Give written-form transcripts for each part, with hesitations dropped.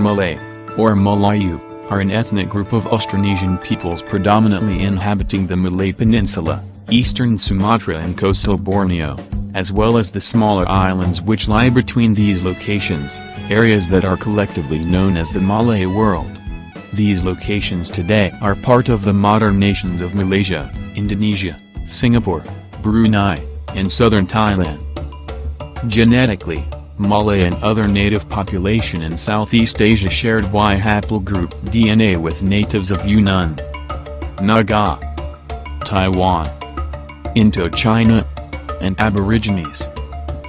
Malay, or Melayu, are an ethnic group of Austronesian peoples predominantly inhabiting the Malay Peninsula, eastern Sumatra and coastal Borneo, as well as the smaller islands which lie between these locations, areas that are collectively known as the Malay world. These locations today are part of the modern nations of Malaysia, Indonesia, Singapore, Brunei, and southern Thailand. Genetically, Malay and other native population in Southeast Asia shared Y haplogroup DNA with natives of Yunnan, Naga, Taiwan, Indochina, and Aborigines.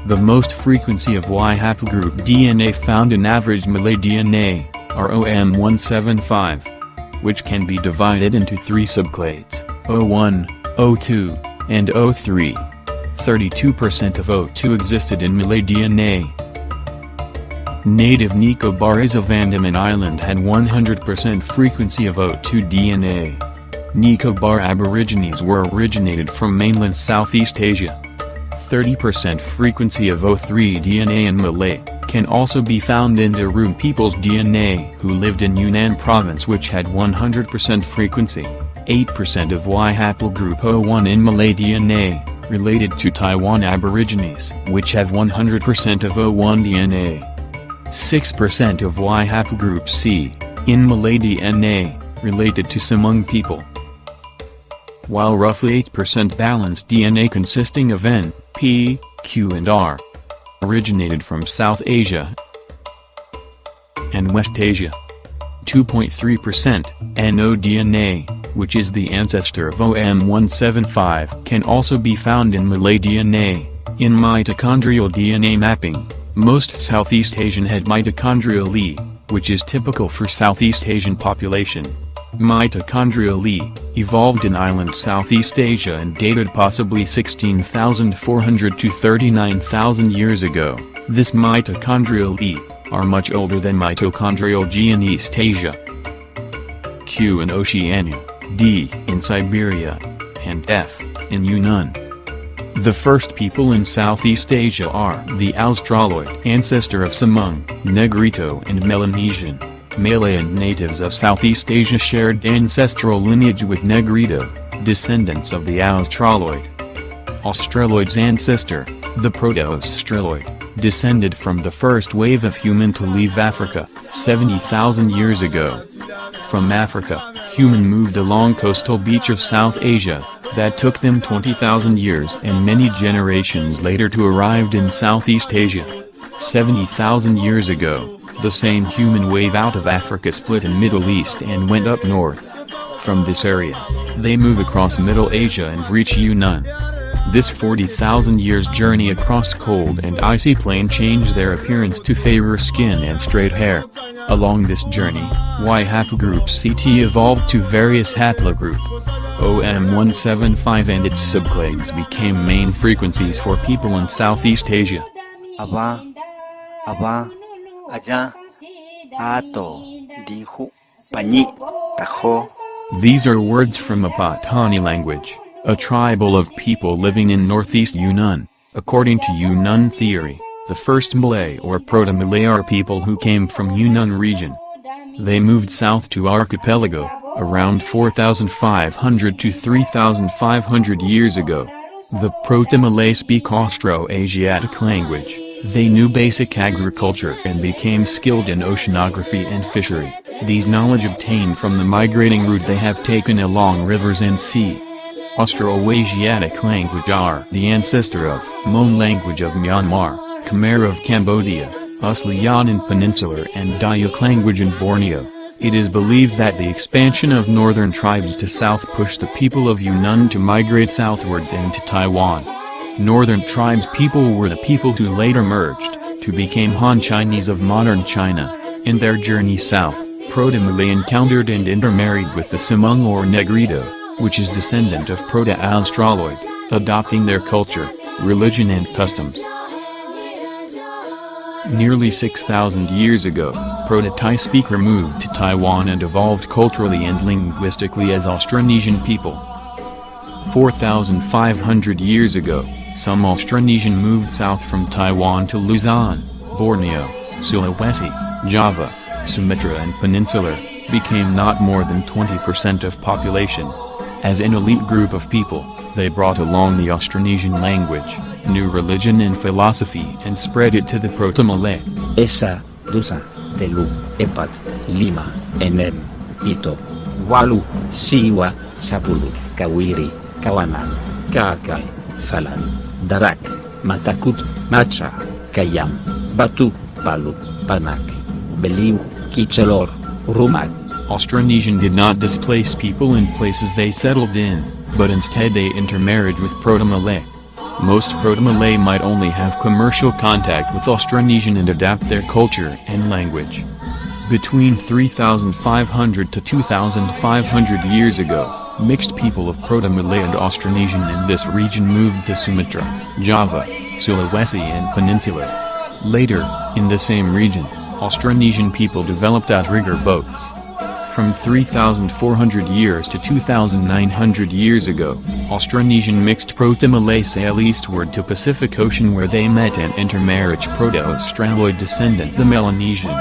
The most frequency of Y haplogroup DNA found in average Malay DNA are OM175, which can be divided into three subclades, O1, O2, and O3. 32% of O2 existed in Malay DNA. Native Nicobares of Andaman Island had 100% frequency of O2 DNA. Nicobar Aborigines were originated from mainland Southeast Asia. 30% frequency of O3 DNA in Malay can also be found in Darug people's DNA who lived in Yunnan province, which had 100% frequency. 8% of Y haplogroup O1 in Malay DNA related to Taiwan Aborigines, which have 100% of O1 DNA. 6% of Y haplogroup C in Malay DNA related to Semang people, while roughly 8% balanced DNA consisting of N, P, Q and R originated from South Asia and West Asia. 2.3% NO DNA, which is the ancestor of OM175, can also be found in Malay DNA. In mitochondrial DNA mapping, most Southeast Asian had mitochondrial E, which is typical for Southeast Asian population. Mitochondrial E evolved in island Southeast Asia and dated possibly 16,400 to 39,000 years ago. This mitochondrial E are much older than mitochondrial G in East Asia, Q in Oceania, D in Siberia, and F in Yunnan. The first people in Southeast Asia are the Australoid ancestor of Semang, Negrito and Melanesian. Malay and natives of Southeast Asia shared ancestral lineage with Negrito, descendants of the Australoid. Australoid's ancestor, the Proto-Australoid, descended from the first wave of human to leave Africa, 70,000 years ago. From Africa, human moved along coastal beach of South Asia, that took them 20,000 years and many generations later to arrived in Southeast Asia. 70,000 years ago, the same human wave out of Africa split in Middle East and went up north. From this area, they move across Middle Asia and reach Yunnan. This 40,000 years journey across cold and icy plain changed their appearance to fairer skin and straight hair. Along this journey, Y haplogroup CT evolved to various haplogroup OM175 and its subclades became main frequencies for people in Southeast Asia. Aba, Aja, Ato, Dihu, Pani, Taho. These are words from a Patani language, a tribal of people living in northeast Yunnan. According to Yunnan theory, the first Malay or Proto-Malay are people who came from Yunnan region. They moved south to archipelago, around 4,500 to 3,500 years ago. The Proto-Malay speak Austroasiatic language. They knew basic agriculture and became skilled in oceanography and fishery. These knowledge obtained from the migrating route they have taken along rivers and sea. Austroasiatic language are the ancestor of Mon language of Myanmar, Khmer of Cambodia, Uslian in Peninsular and Dayak language in Borneo. It is believed that the expansion of northern tribes to south pushed the people of Yunnan to migrate southwards and to Taiwan. Northern tribes people were the people who later merged, to become Han Chinese of modern China. In their journey south, Proto-Malay encountered and intermarried with the Semang or Negrito, which is descendant of Proto-Australoid, adopting their culture, religion and customs. Nearly 6,000 years ago, Proto-Thai speaker moved to Taiwan and evolved culturally and linguistically as Austronesian people. 4,500 years ago, some Austronesian moved south from Taiwan to Luzon, Borneo, Sulawesi, Java, Sumatra and Peninsular, became not more than 20% of population. As an elite group of people, they brought along the Austronesian language, new religion and philosophy and spread it to the Proto-Malay. Esa, Dusa, Telu, Epat, Lima, Enem, Ito, Walu, Siwa, Sapulu, Kawiri, Kawanan, Kakay, Falan, Darak, Matakut, Macha, Kayam, Batu, Palu, Panak, Beliw, Kichalor, Rumak. Austronesian did not displace people in places they settled in, but instead they intermarried with Proto-Malay. Most Proto-Malay might only have commercial contact with Austronesian and adapt their culture and language. Between 3,500 to 2,500 years ago, mixed people of Proto-Malay and Austronesian in this region moved to Sumatra, Java, Sulawesi and Peninsular. Later, in the same region, Austronesian people developed outrigger boats. From 3,400 years to 2,900 years ago, Austronesian mixed Proto-Malay sail eastward to Pacific Ocean where they met and intermarried Proto-Australoid descendant the Melanesian.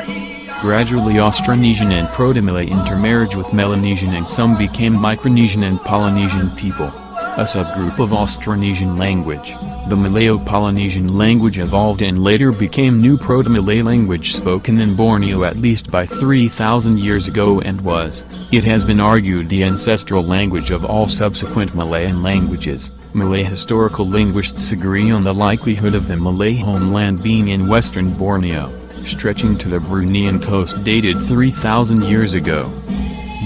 Gradually Austronesian and Proto-Malay intermarried with Melanesian and some became Micronesian and Polynesian people. A subgroup of Austronesian language, the Malayo-Polynesian language evolved and later became New Proto-Malay language spoken in Borneo at least by 3,000 years ago and was, it has been argued, the ancestral language of all subsequent Malayan languages. Malay historical linguists agree on the likelihood of the Malay homeland being in western Borneo, stretching to the Bruneian coast dated 3,000 years ago.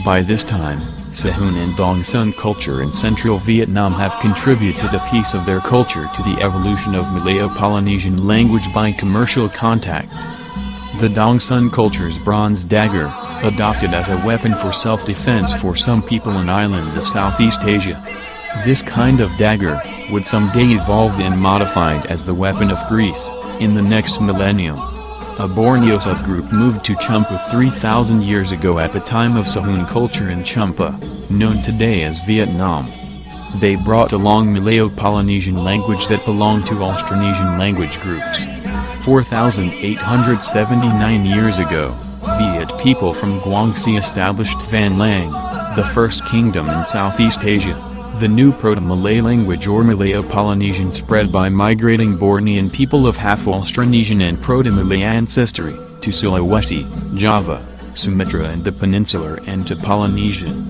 By this time, Sahun and Dong Sun culture in central Vietnam have contributed a piece of their culture to the evolution of Malayo-Polynesian language by commercial contact. The Dong Sun culture's bronze dagger, adopted as a weapon for self-defense for some people in islands of Southeast Asia. This kind of dagger would someday evolve and modified as the weapon of Greece, in the next millennium. A Borneo subgroup moved to Champa 3,000 years ago at the time of Sahun culture in Champa, known today as Vietnam. They brought along Malayo-Polynesian language that belonged to Austronesian language groups. 4,879 years ago, Viet people from Guangxi established Van Lang, the first kingdom in Southeast Asia. The new Proto-Malay language or Malayo-Polynesian spread by migrating Bornean people of half Austronesian and Proto-Malay ancestry, to Sulawesi, Java, Sumatra and the Peninsular and to Polynesian.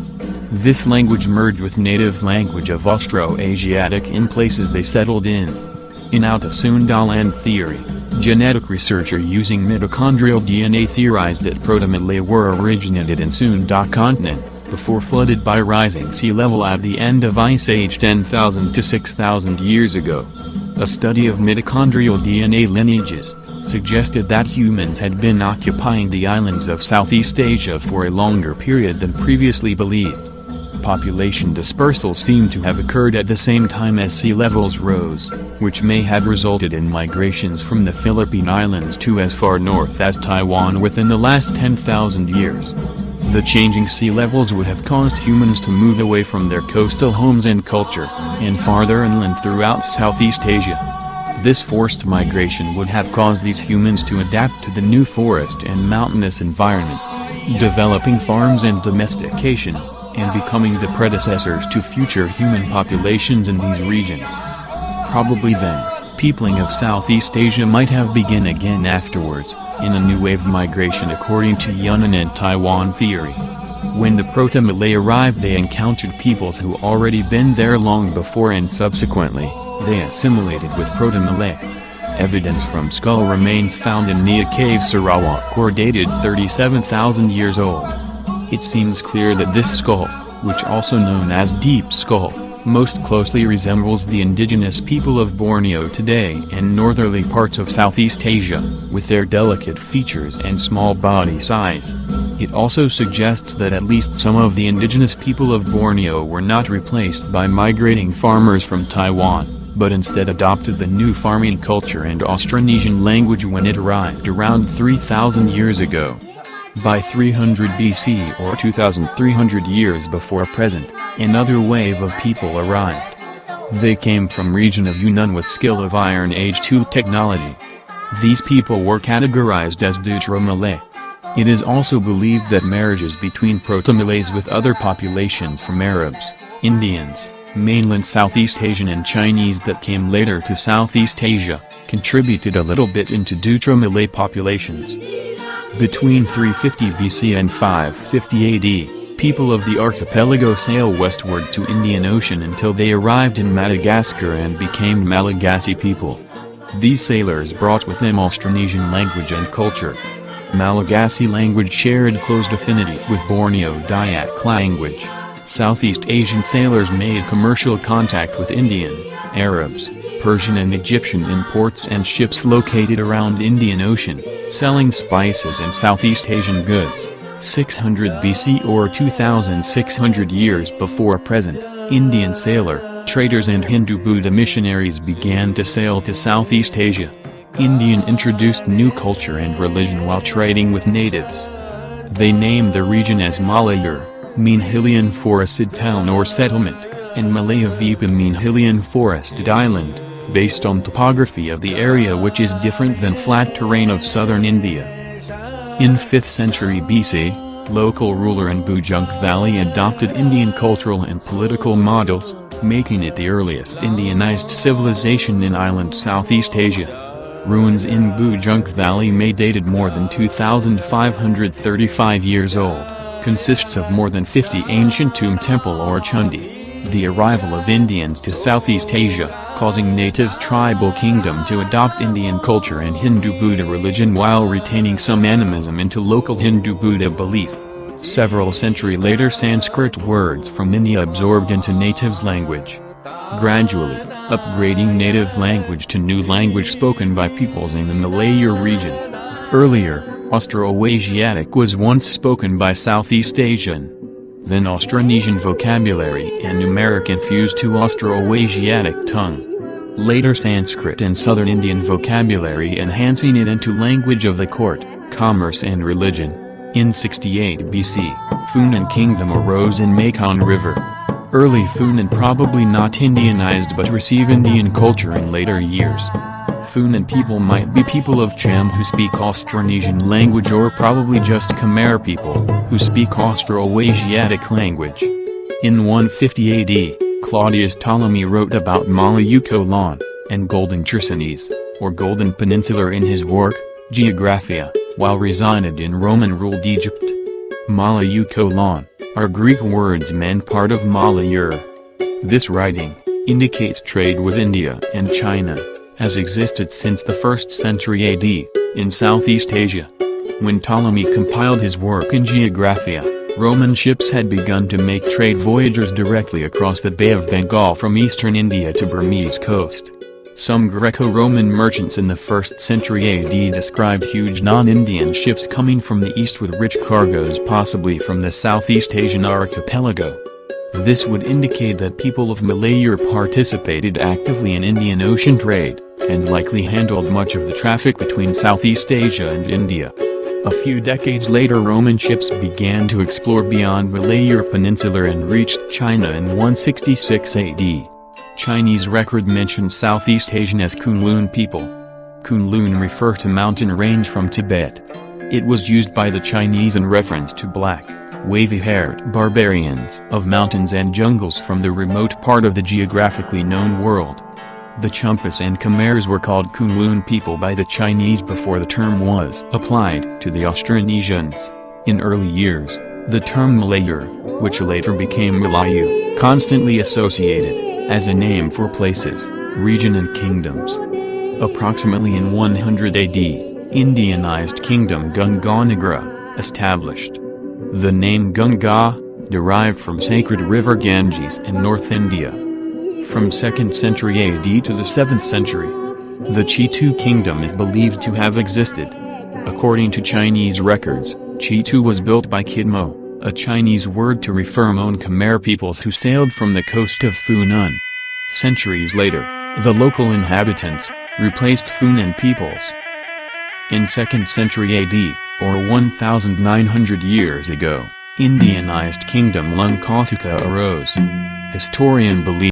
This language merged with native language of Austroasiatic in places they settled in. In out-of-Sundaland theory, genetic researcher using mitochondrial DNA theorized that Proto-Malay were originated in Sunda continent, before flooded by rising sea level at the end of Ice Age 10,000 to 6,000 years ago. A study of mitochondrial DNA lineages suggested that humans had been occupying the islands of Southeast Asia for a longer period than previously believed. Population dispersal seemed to have occurred at the same time as sea levels rose, which may have resulted in migrations from the Philippine Islands to as far north as Taiwan within the last 10,000 years. The changing sea levels would have caused humans to move away from their coastal homes and culture, and farther inland throughout Southeast Asia. This forced migration would have caused these humans to adapt to the new forest and mountainous environments, developing farms and domestication, and becoming the predecessors to future human populations in these regions. Probably then, peopling of Southeast Asia might have begun again afterwards, in a new wave migration according to Yunnan and Taiwan theory. When the Proto-Malay arrived they encountered peoples who already been there long before and subsequently, they assimilated with Proto-Malay. Evidence from skull remains found in Nia Cave Sarawak were dated 37,000 years old. It seems clear that this skull, which also known as Deep Skull, most closely resembles the indigenous people of Borneo today and northerly parts of Southeast Asia, with their delicate features and small body size. It also suggests that at least some of the indigenous people of Borneo were not replaced by migrating farmers from Taiwan, but instead adopted the new farming culture and Austronesian language when it arrived around 3,000 years ago. By 300 BC or 2,300 years before present, another wave of people arrived. They came from region of Yunnan with skill of Iron Age II technology. These people were categorized as Deutero-Malay. It is also believed that marriages between Proto-Malays with other populations from Arabs, Indians, mainland Southeast Asian and Chinese that came later to Southeast Asia, contributed a little bit into Deutero-Malay populations. Between 350 BC and 550 AD, people of the archipelago sailed westward to Indian Ocean until they arrived in Madagascar and became Malagasy people. These sailors brought with them Austronesian language and culture. Malagasy language shared close affinity with Borneo Dayak language. Southeast Asian sailors made commercial contact with Indian, Arabs, Persian and Egyptian imports and ships located around Indian Ocean, selling spices and Southeast Asian goods. 600 BC or 2,600 years before present, Indian sailor, traders and Hindu Buddha missionaries began to sail to Southeast Asia. Indian introduced new culture and religion while trading with natives. They named the region as Malayur, mean hillian forested town or settlement, and Malayavipa mean hillian forested island, based on topography of the area which is different than flat terrain of southern India. In 5th century BC, local ruler in Bujunk Valley adopted Indian cultural and political models, making it the earliest Indianized civilization in island Southeast Asia. Ruins in Bujunk Valley may dated more than 2,535 years old, consists of more than 50 ancient tomb temple or chundi. The arrival of Indians to Southeast Asia, causing natives' tribal kingdom to adopt Indian culture and Hindu Buddha religion while retaining some animism into local Hindu Buddha belief. Several centuries later Sanskrit words from India absorbed into natives' language. Gradually, upgrading native language to new language spoken by peoples in the Malayu region. Earlier, Austroasiatic was once spoken by Southeast Asian. Then Austronesian vocabulary and Numeric fused to Austroasiatic tongue. Later Sanskrit and Southern Indian vocabulary enhancing it into language of the court, commerce and religion. In 68 BC, Funan Kingdom arose in Mekong River. Early Funan probably not Indianized but receive Indian culture in later years. Funan people might be people of Cham who speak Austronesian language or probably just Khmer people, who speak Austroasiatic language. In 150 AD, Claudius Ptolemy wrote about Malayu and Golden Chersonese, or Golden Peninsula in his work, Geographia, while resided in Roman-ruled Egypt. Malayu are Greek words meant part of Malayur. This writing indicates trade with India and China has existed since the 1st century AD, in Southeast Asia. When Ptolemy compiled his work in Geographia, Roman ships had begun to make trade voyages directly across the Bay of Bengal from eastern India to Burmese coast. Some Greco-Roman merchants in the 1st century AD described huge non-Indian ships coming from the east with rich cargoes possibly from the Southeast Asian archipelago. This would indicate that people of Malayur participated actively in Indian Ocean trade, and likely handled much of the traffic between Southeast Asia and India. A few decades later Roman ships began to explore beyond Malayur Peninsula and reached China in 166 AD. Chinese record mentions Southeast Asian as Kunlun people. Kunlun refer to mountain range from Tibet. It was used by the Chinese in reference to black, wavy-haired barbarians of mountains and jungles from the remote part of the geographically known world. The Chumpas and Khmers were called Kunlun people by the Chinese before the term was applied to the Austronesians. In early years, the term Malayur, which later became Melayu, constantly associated as a name for places, region and kingdoms. Approximately in 100 AD, Indianized kingdom Ganganagra established. The name Ganga derived from sacred river Ganges in North India. From 2nd century AD to the 7th century, the Chitu kingdom is believed to have existed. According to Chinese records, Chitu was built by Khmer, a Chinese word to refer Mon Khmer peoples who sailed from the coast of Funan. Centuries later, the local inhabitants replaced Funan peoples. In 2nd century AD, or 1,900 years ago, Indianized kingdom Lungkasuka arose. Historian believe